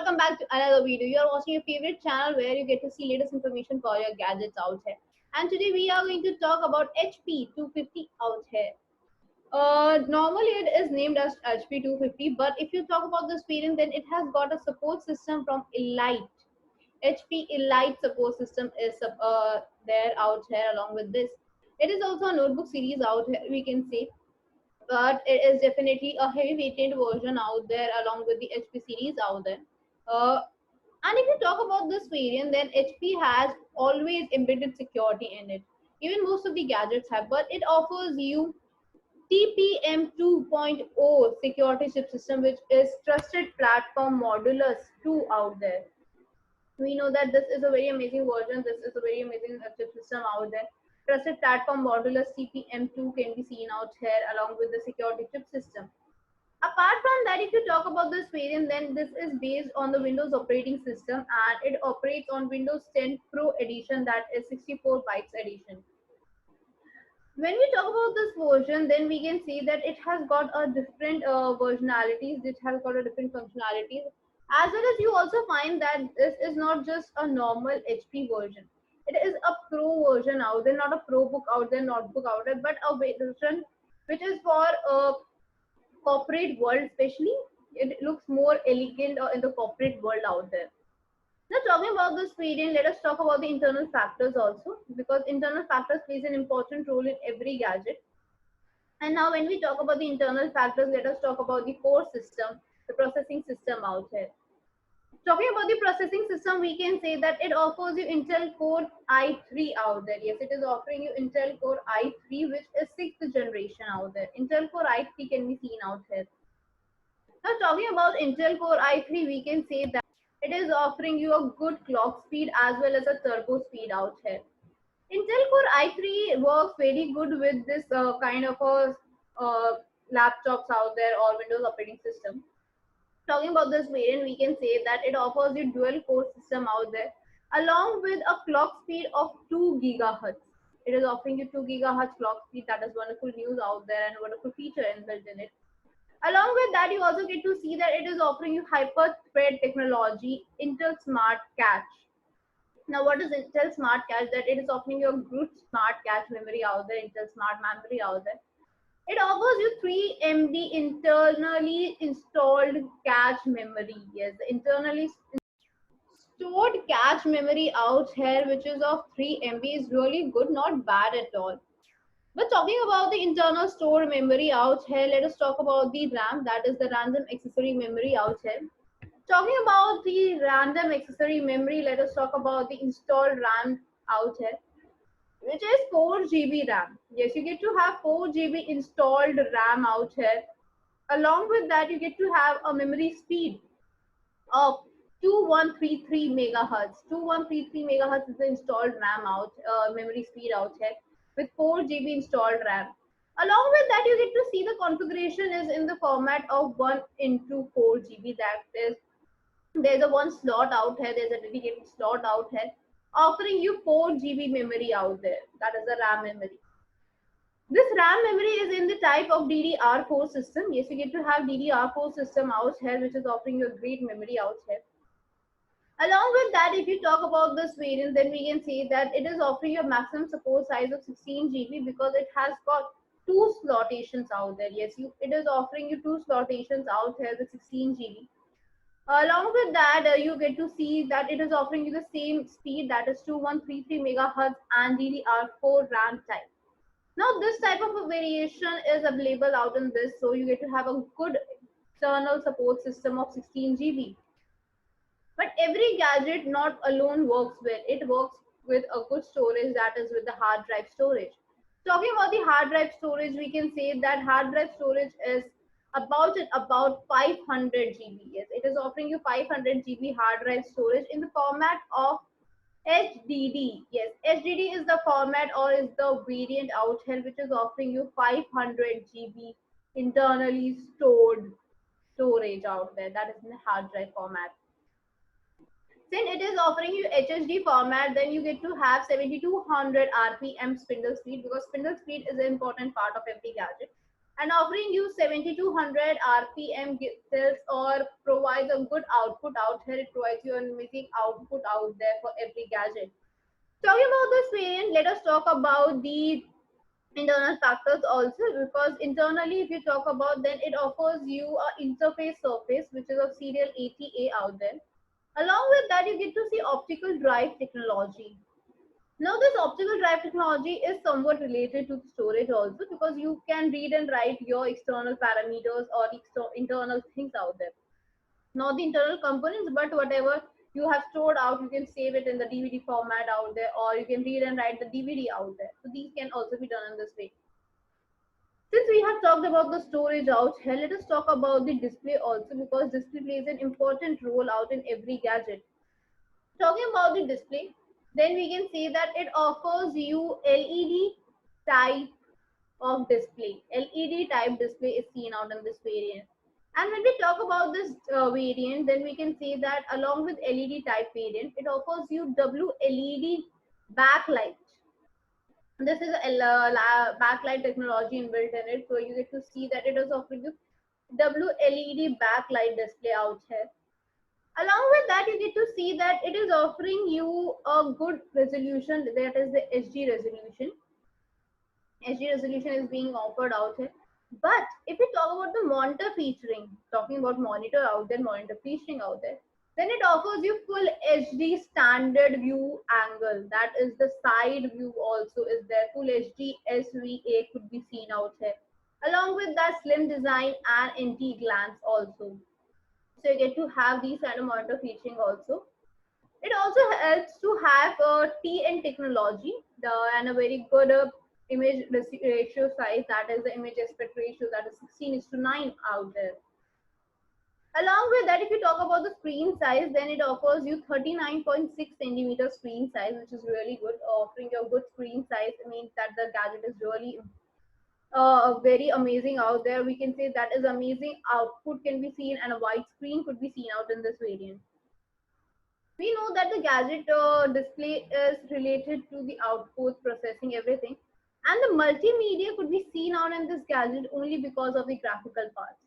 welcome back to another video. You are watching your favorite channel where you get to see latest information for your gadgets out here. And today we are going to talk about HP 250 out here. Normally it is named as HP 250, but if you talk about this variant, then it has got a support system from Elite. HP Elite support system is there out here along with this. It is also a notebook series out here, we can say, but it is definitely a heavy weighted version out there along with the HP series out there. Uh, and if you talk about this variant, then HP has always embedded security in it. Even most of the gadgets have, but it offers you TPM 2.0 security chip system, which is Trusted Platform Modulus 2 out there. We know that this is a very amazing version. This is a very amazing chip system out there. Trusted Platform Modulus TPM2 can be seen out here along with the security chip system. Apart from that, if you talk about this variant, then this is based on the Windows operating system and it operates on Windows 10 Pro edition, that is 64 bytes edition. When we talk about this version, then we can see that it has got a different versionalities, it has got a different functionalities, as well as you also find that this is not just a normal HP version. It is a pro version out there, not a pro book out there, notebook out there, but a version which is for corporate world, especially. It looks more elegant in the corporate world out there. Now, talking about this variant, let us talk about the internal factors also, because internal factors plays an important role in every gadget. And now when we talk about the internal factors, let us talk about the core system, the processing system out here. Talking about the processing system, we can say that it offers you Intel Core i3 out there. Yes, it is offering you Intel Core i3, which is 6th generation out there. Intel Core i3 can be seen out here. Now, talking about Intel Core i3, we can say that it is offering you a good clock speed as well as a turbo speed out here. Intel Core i3 works very good with this kind of a laptops out there or Windows operating system. Talking about this variant, we can say that it offers you dual core system out there along with a clock speed of 2 gigahertz. It is offering you 2 gigahertz clock speed. That is wonderful news out there and wonderful feature inbuilt in it. Along with that, you also get to see that it is offering you hyper-thread technology, Intel Smart Cache. Now, what is Intel Smart Cache? That it is offering you a good Smart Cache memory out there, Intel Smart Memory out there. It offers you 3 MB internally installed cache memory. Yes, internally stored cache memory out here, which is of 3 MB, is really good, not bad at all. But talking about the internal store memory out here, let us talk about the RAM, that is the random accessory memory out here. Talking about the random accessory memory, let us talk about the installed RAM out here, which is 4 GB RAM. Yes, you get to have 4 GB installed RAM out here. Along with that, you get to have a memory speed of 2133 megahertz. 2133 megahertz is the installed RAM out, memory speed out here with 4 GB installed RAM. Along with that, you get to see the configuration is in the format of 1 into 4 GB. That is, there's a one slot out here, there's a dedicated slot out here offering you 4 GB memory out there. That is the RAM memory. This RAM memory is in the type of DDR4 system. Yes, you get to have DDR4 system out here, which is offering you a great memory out here. Along with that, if you talk about this variant, then we can say that it is offering you a maximum support size of 16 GB because it has got 2 slotations out there. Yes, it is offering you 2 slotations out here with 16 GB. Along with that, you get to see that it is offering you the same speed, that is 2133 megahertz and DDR4 RAM type. Now, this type of a variation is available out in this, so you get to have a good external support system of 16 GB. But every gadget not alone works well. It works with a good storage, that is with the hard drive storage. Talking about the hard drive storage, we can say that hard drive storage is about 500 GB. Yes, it is offering you 500 GB hard drive storage in the format of HDD. Yes, HDD is the format or is the variant out here which is offering you 500 GB internally stored storage out there. That is in the hard drive format. Since it is offering you HSD format, then you get to have 7200 RPM spindle speed, because spindle speed is an important part of every gadget. and offering you 7200 RPM cells or provides a good output out here. It provides you an amazing output out there for every gadget. Talking about this variant, let us talk about the internal factors also, because internally if you talk about, then it offers you a interface surface which is of serial ATA out there. Along with that, you get to see optical drive technology. Now this optical drive technology is somewhat related to storage also, because you can read and write your external parameters or internal things out there, not the internal components, but whatever you have stored out, you can save it in the DVD format out there, or you can read and write the DVD out there. So these can also be done in this way. Since we have talked about the storage out here, let us talk about the display also, because display plays an important role out in every gadget. Talking about the display, then we can say that it offers you LED type of display. LED type display is seen out in this variant. And when we talk about this variant, then we can say that along with LED type variant, it offers you WLED backlight. This is a backlight technology inbuilt in it, so you get to see that it is offering you WLED backlight display out here. Along with that, you get to see that it is offering you a good resolution, that is the HD resolution. HD resolution is being offered out here. But if we talk about the monitor featuring, talking about monitor out there, monitor featuring out there, then it offers you full HD standard view angle. That is the side view also is there. Full HD SVA could be seen out here. Along with that, slim design and anti-glance also. So you get to have these kind of monitor featuring also. It also helps to have a TN technology and a very good image ratio size, that is the image aspect ratio, that is 16:9 out there. Along with that, if you talk about the screen size, then it offers you 39.6 centimeter screen size, which is really good, offering you a good screen size. It means that the gadget is really very amazing out there. We can say that is amazing output can be seen, and a wide screen could be seen out in this variant. We know that the gadget display is related to the output processing everything, and the multimedia could be seen out in this gadget only because of the graphical parts.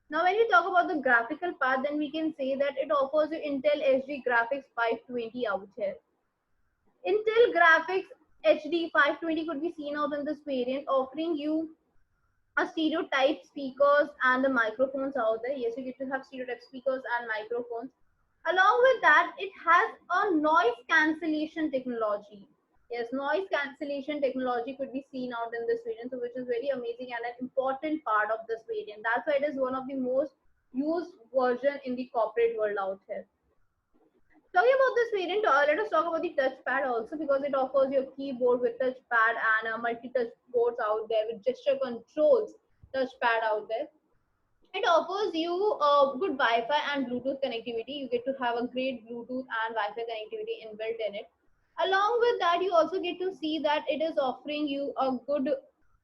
Now when we talk about the graphical part, then we can say that it offers you Intel HD graphics 520 out here. Intel graphics HD 520 could be seen out in this variant, offering you a stereo type speakers and the microphones out there. Yes, you get to have stereo type speakers and microphones. Along with that, it has a noise cancellation technology. Yes, noise cancellation technology could be seen out in this variant, so which is very amazing and an important part of this variant. That's why it is one of the most used version in the corporate world out here. Talking about this variant, let us talk about the touchpad also, because it offers you a keyboard with touchpad and multi-touch boards out there with gesture controls touchpad out there. It offers you good Wi-Fi and Bluetooth connectivity. You get to have a great Bluetooth and Wi-Fi connectivity inbuilt in it. Along with that, you also get to see that it is offering you a good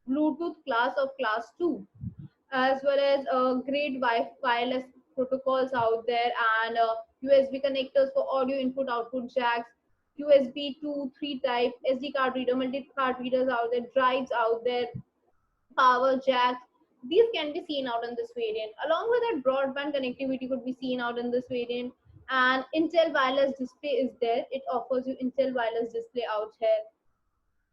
Bluetooth class of class 2, as well as great wireless protocols out there, and USB connectors for audio input output jacks, USB 2, 3 type, SD card reader, multi card readers out there, drives out there, power jacks. These can be seen out in this variant. Along with that, broadband connectivity could be seen out in this variant. And Intel wireless display is there. It offers you Intel wireless display out here.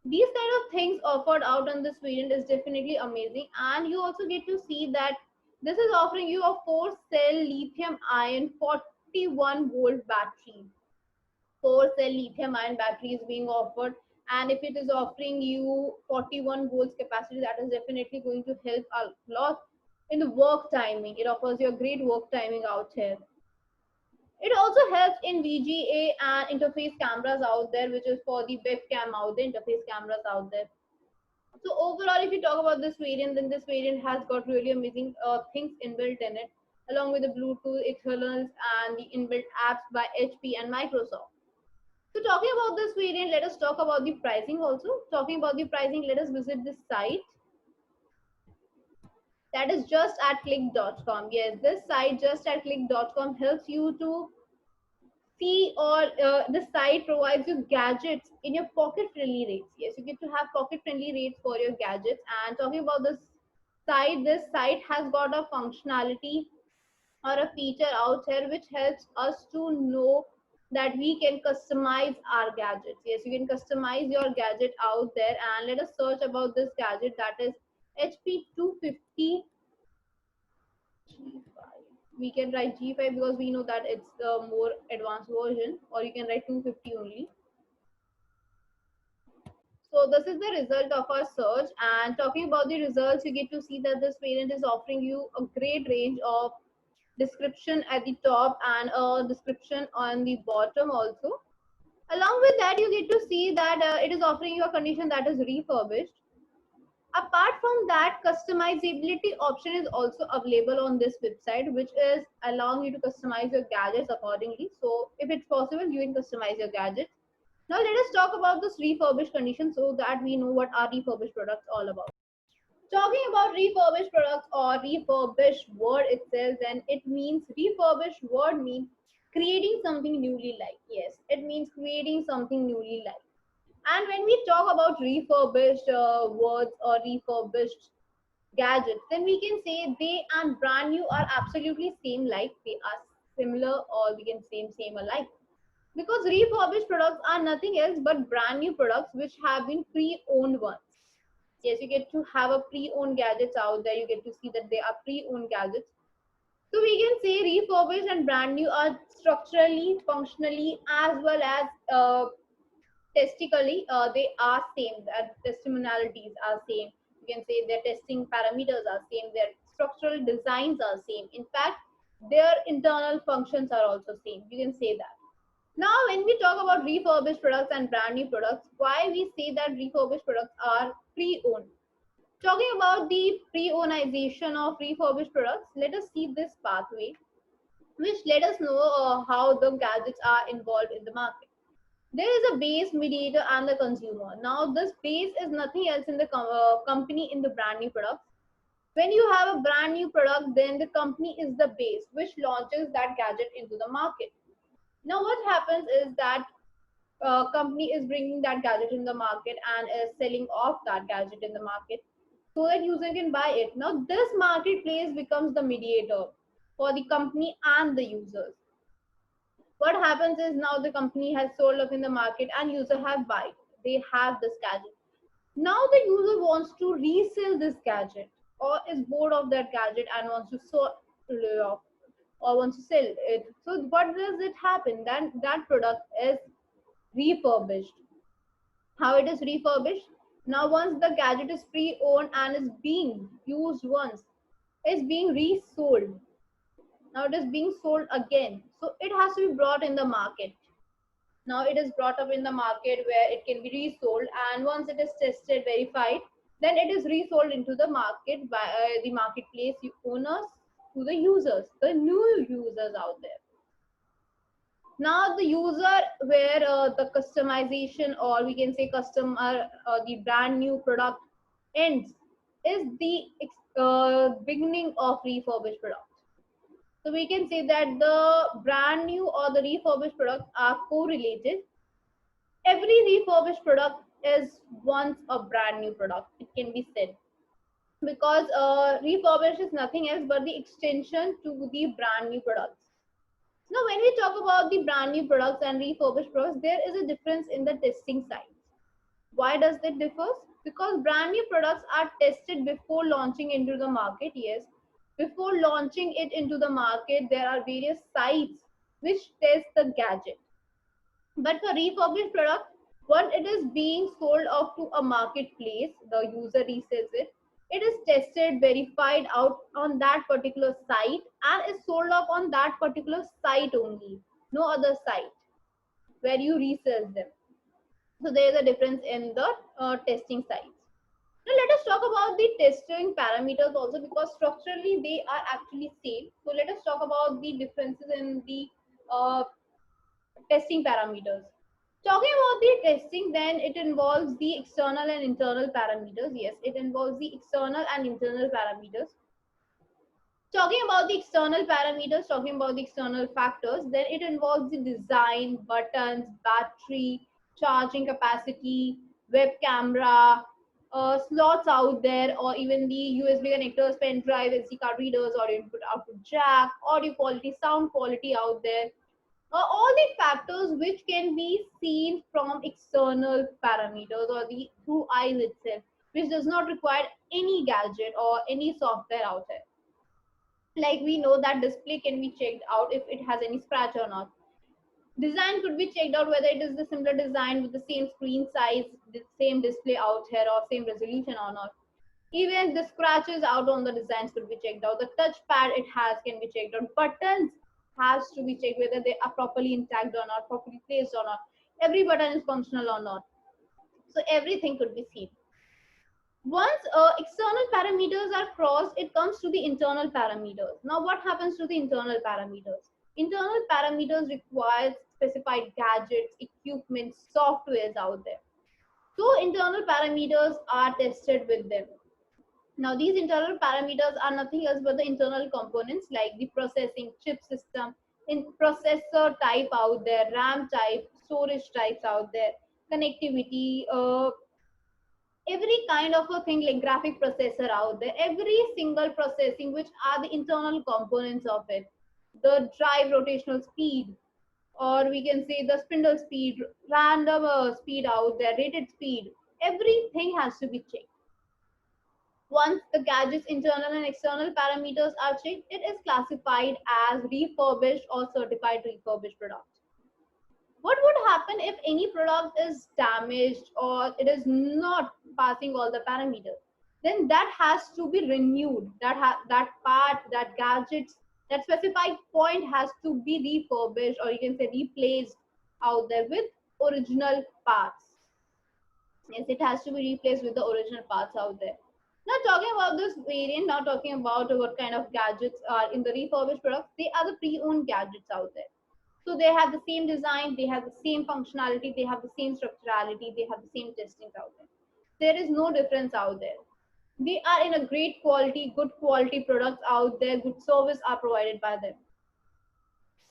These kind of things offered out on this variant is definitely amazing. And you also get to see that this is offering you a 4-cell lithium ion 41-volt battery. 4-cell lithium ion battery is being offered, and if it is offering you 41 volts capacity, that is definitely going to help a lot in the work timing. It offers you a great work timing out here. It also helps in VGA and interface cameras out there, which is for the webcam out there, interface cameras out there. So overall, if you talk about this variant, then this variant has got really amazing things inbuilt in it, along with the Bluetooth, Ethernet, and the inbuilt apps by HP and Microsoft. So talking about this variant, let us talk about the pricing also. Talking about the pricing, let us visit this site. That is just at click.com. Yes, this site just at click.com helps you to see, or the site provides you gadgets in your pocket friendly rates. Yes, you get to have pocket friendly rates for your gadgets. And talking about this site, this site has got a functionality or a feature out here which helps us to know that we can customize our gadgets. Yes, you can customize your gadget out there, and let us search about this gadget, that is HP 250 G5. We can write G5 because we know that it's the more advanced version, or you can write 250 only. So this is the result of our search, and talking about the results, you get to see that this variant is offering you a great range of description at the top and a description on the bottom also. Along with that, you get to see that it is offering you a condition that is refurbished. Apart from that, customizability option is also available on this website, which is allowing you to customize your gadgets accordingly. So if it's possible, you can customize your gadgets. Now let us talk about this refurbished condition so that we know what are refurbished products all about. Talking about refurbished products or refurbished word itself, then it means refurbished word means creating something newly like. Yes, it means creating something newly like. And when we talk about refurbished words or refurbished gadgets, then we can say they and brand new are absolutely same like, they are similar, or we can say same alike. Because refurbished products are nothing else but brand new products which have been pre-owned ones. Yes, you get to have a pre-owned gadgets out there. You get to see that they are pre-owned gadgets. So we can say refurbished and brand new are structurally, functionally, as well as testically, they are same. Their testimonialities are same. You can say their testing parameters are same. Their structural designs are same. In fact, their internal functions are also same. You can say that. Now, when we talk about refurbished products and brand new products, why we say that refurbished products are pre-owned? Talking about the pre-ownization of refurbished products, let us see this pathway, which let us know how the gadgets are involved in the market. There is a base, mediator, and the consumer. Now, this base is nothing else in the company in the brand new products. When you have a brand new product, then the company is the base which launches that gadget into the market. Now, what happens is that company is bringing that gadget in the market and is selling off that gadget in the market so that user can buy it. Now, this marketplace becomes the mediator for the company and the users. What happens is now the company has sold off in the market and user have buy. They have this gadget. Now the user wants to resell this gadget or is bored of that gadget and wants to sell off or wants to sell it. So what does it happen? Then that product is refurbished. How it is refurbished? Now once the gadget is pre-owned and is being used once, is being resold. Now it is being sold again. So it has to be brought in the market. Now it is brought up in the market where it can be resold, and once it is tested, verified, then it is resold into the market by the marketplace owners to the users, the new users out there. Now the user where the customization, or we can say customer, the brand new product ends, is the beginning of refurbished product. So we can say that the brand new or the refurbished products are correlated. Every refurbished product is once a brand new product, it can be said, because refurbished is nothing else but the extension to the brand new products. Now when we talk about the brand new products and refurbished products, there is a difference in the testing sites. Why does that differ? Because brand new products are tested before launching into the market. Yes, before launching it into the market, there are various sites which test the gadget. But for refurbished product, once it is being sold off to a marketplace, the user resells it. It is tested, verified out on that particular site, and is sold off on that particular site only. No other site where you resell them. So there is a difference in the testing sites. Now let us talk about the testing parameters also, because structurally they are actually same. So let us talk about the differences in the uh, testing parameters. Talking about the testing, then it involves the external and internal parameters. Yes, it involves the external and internal parameters. Talking about the external parameters, talking about the external factors, then it involves the design, buttons, battery, charging capacity, web camera, slots out there, or even the USB connectors, pen drive, SD card readers, audio input output jack, audio quality, sound quality out there. All the factors which can be seen from external parameters or the through eyes itself, which does not require any gadget or any software out there. Like we know that display can be checked out if it has any scratch or not. Design could be checked out whether it is the similar design with the same screen size, the same display out here, or same resolution or not. Even the scratches out on the designs could be checked out. The touchpad it has can be checked out. Buttons has to be checked whether they are properly intact or not, properly placed or not. Every button is functional or not. So everything could be seen. Once external parameters are crossed, it comes to the internal parameters. Now, what happens to the internal parameters? Internal parameters require specified gadgets, equipment, softwares out there. So internal parameters are tested with them. Now, these internal parameters are nothing else but the internal components like the processing chip system, in processor type out there, RAM type, storage types out there, connectivity, every kind of a thing like graphic processor out there, every single processing which are the internal components of it, the drive rotational speed, or we can say the spindle speed, random speed out there, rated speed, everything has to be checked. Once the gadget's internal and external parameters are checked, it is classified as refurbished or certified refurbished product. What would happen if any product is damaged or it is not passing all the parameters? Then that has to be renewed. That part, that gadgets, that specified point has to be refurbished, or you can say replaced out there with original parts. Yes, it has to be replaced with the original parts out there. Now talking about this variant, now talking about what kind of gadgets are in the refurbished products, they are the pre-owned gadgets out there. So they have the same design, they have the same functionality, they have the same structurality, they have the same testings out there. There is no difference out there. They are in a great quality, good quality products out there, good service are provided by them.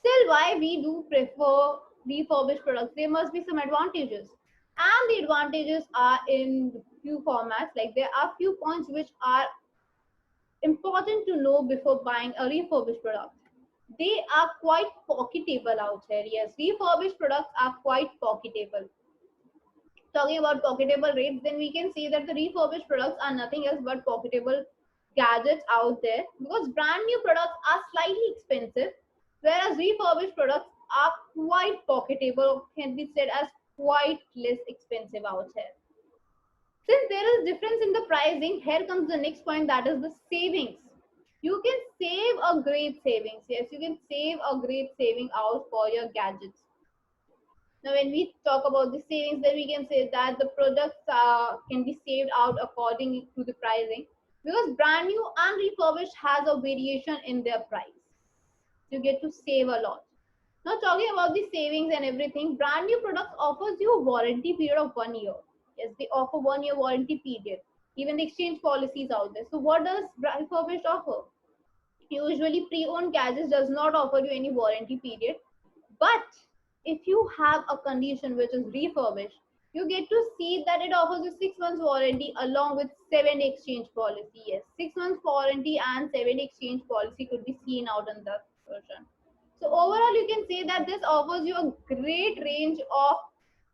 Still, why we do prefer refurbished products? There must be some advantages. And the advantages are in few formats, like there are few points which are important to know before buying a refurbished product. They are quite pocketable out here. Yes, refurbished products are quite pocketable. Talking about pocketable rates, then we can say that the refurbished products are nothing else but pocketable gadgets out there, because brand new products are slightly expensive, whereas refurbished products are quite pocketable, can be said as quite less expensive out here. Since there is difference in the pricing, here comes the next point, that is the savings. You can save a great savings. Yes, you can save a great saving out for your gadgets. Now, when we talk about the savings, then we can say that the products can be saved out according to the pricing, because brand new and refurbished has a variation in their price. You get to save a lot. Now, talking about the savings and everything, brand new products offers you a warranty period of 1 year. Yes, they offer 1 year warranty period. Even the exchange policies out there. So, what does refurbished offer? Usually, pre-owned gadgets does not offer you any warranty period, but if you have a condition which is refurbished, you get to see that it offers you 6 months warranty along with 7 exchange policy. Yes, 6 months warranty and 7 exchange policy could be seen out in the version. So overall, you can say that this offers you a great range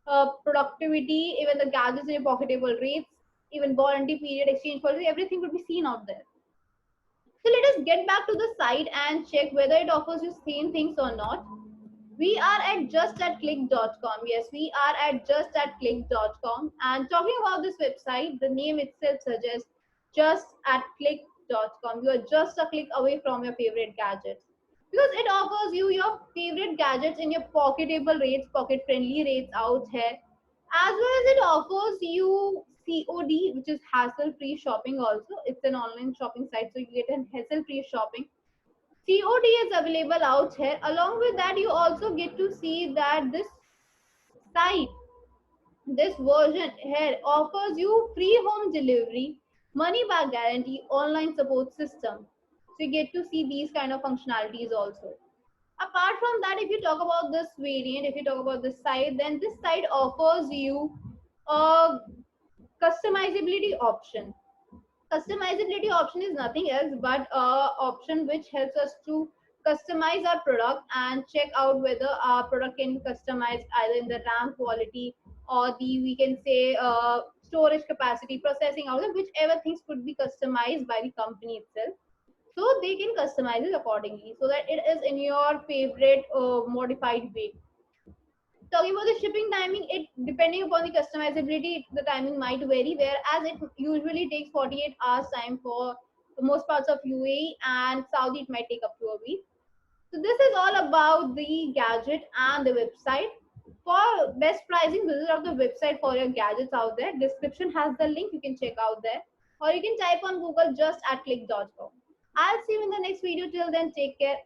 of productivity, even the gadgets in your pocketable rates, even warranty period, exchange policy, everything could be seen out there. So let us get back to the site and check whether it offers you same things or not. We are at justatclick.com. Yes, we are at justatclick.com. And talking about this website, the name itself suggests justatclick.com. You are just a click away from your favorite gadgets, because it offers you your favorite gadgets in your pocketable rates, pocket friendly rates out here, as well as it offers you COD, which is hassle free shopping. Also, it's an online shopping site, so you get an hassle free shopping. COD is available out here. Along with that, you also get to see that this site, this version here offers you free home delivery, money back guarantee, online support system. So you get to see these kind of functionalities also. Apart from that, if you talk about this variant, if you talk about this site, then this site offers you a customizability option. Customizability option is nothing else but a option which helps us to customize our product and check out whether our product can be customized either in the RAM quality or the, we can say, storage capacity, processing hours, whichever things could be customized by the company itself. So they can customize it accordingly so that it is in your favorite modified way. Talking about the shipping timing, it depending upon the customizability, the timing might vary. Whereas it usually takes 48 hours time for most parts of UAE, and Saudi it might take up to a week. So this is all about the gadget and the website. For best pricing, visit out the website for your gadgets out there. Description has the link, you can check out there, or you can type on Google just at click.com. I'll see you in the next video. Till then, take care.